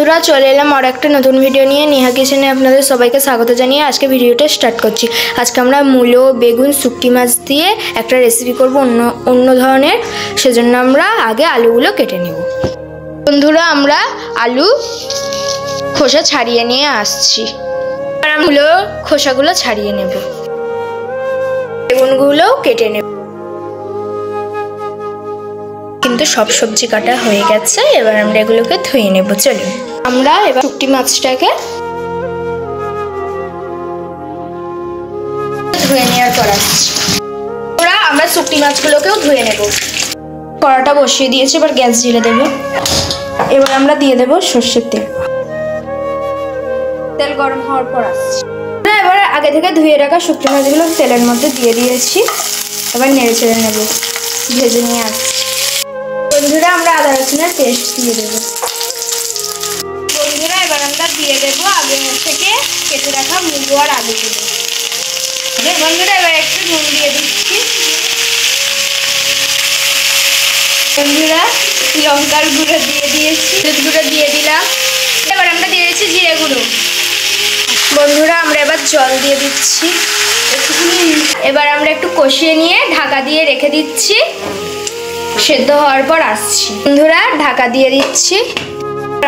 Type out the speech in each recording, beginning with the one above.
বন্ধুরা চলে এলাম আর একটা নতুন ভিডিও নিয়ে। নেহা কিচেনে আপনাদের সবাইকে স্বাগত জানিয়ে আজকে ভিডিওটা স্টার্ট করছি। আজকে আমরা মূলো, বেগুন, শুটকি মাছ দিয়ে একটা রেসিপি করব অন্য ধরনের। সেজন্য আমরা আগে আলুগুলো কেটে নেব। বন্ধুরা আমরা আলু খোসা ছাড়িয়ে নিয়ে আসছি। আর মূলো খোসাগুলো ছাড়িয়ে নেব, বেগুনগুলোও কেটে নেব। কিন্তু সব সবজি কাটা হয়ে গেছে, এবার আমরা এগুলোকে ধুয়ে নেব। চলুন আমরা এবার শুটকি মাছটাকে ধুয়ে নেওয়ার পর আসছি। আমরা শুটকি মাছগুলোকেও ধুয়ে নেব। কড়াটা বসিয়ে দিয়েছি, এবার গ্যাস জ্বেলে দেব। এবার আমরা দিয়ে দেব সর্ষের তেল। তেল গরম হওয়ার পর আসছি। এবার আগে থেকে ধুয়ে রাখা শুটকি মাছগুলো তেলের মধ্যে দিয়ে দিয়েছি। এবার নেড়ে চেড়ে নেব, ভেজে নিয়ে আসছি। বন্ধুরা আমরা আদা রসুনের পেস্ট দিয়ে দেবো। বন্ধুরা এবার আমরা দিয়ে দেবো আগে থেকে কেটে রাখা মূলো আর আলুগুলো। বন্ধুরা এবার একটু নুন দিয়ে দিচ্ছি। বন্ধুরা লঙ্কার গুঁড়ো দিয়ে দিয়েছি, হলুদ গুঁড়ো দিয়ে দিলাম। এবার আমরা দিয়ে দিচ্ছি জিরে গুঁড়ো। বন্ধুরা আমরা এবার জল দিয়ে দিচ্ছি। এবার আমরা একটু কষিয়ে নিয়ে ঢাকা দিয়ে রেখে দিচ্ছি। সেদ্ধ হওয়ার পর আসছি। বন্ধুরা ঢাকা দিয়ে দিচ্ছি,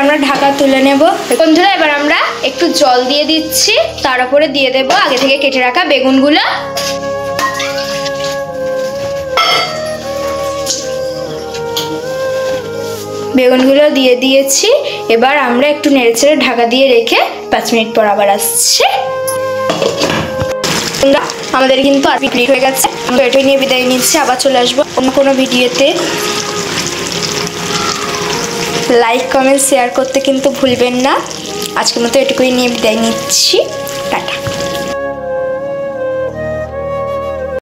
আমরা ঢাকা তুলে নেব। বন্ধুরা এবার আমরা একটু জল দিয়ে দিচ্ছি, তার উপরে দিয়ে দেব আগে থেকে কেটে রাখা বেগুনগুলো। বেগুনগুলো দিয়ে দিয়েছি। এবার আমরা একটু নেড়েচেড়ে ঢাকা দিয়ে রেখে 5 মিনিট পর আবার আসছি। আমাদের কিন্তু আর কমপ্লিট হয়ে গেছে। আমরা এটাই নিয়ে বিদায় নিচ্ছি। আবার চলে আসবো অন্য কোনো ভিডিওতে। লাইক, কমেন্ট, শেয়ার করতে কিন্তু ভুলবেন না। আজকের মতো এটুকুই নিয়ে বিদায় নিচ্ছি। টাটা।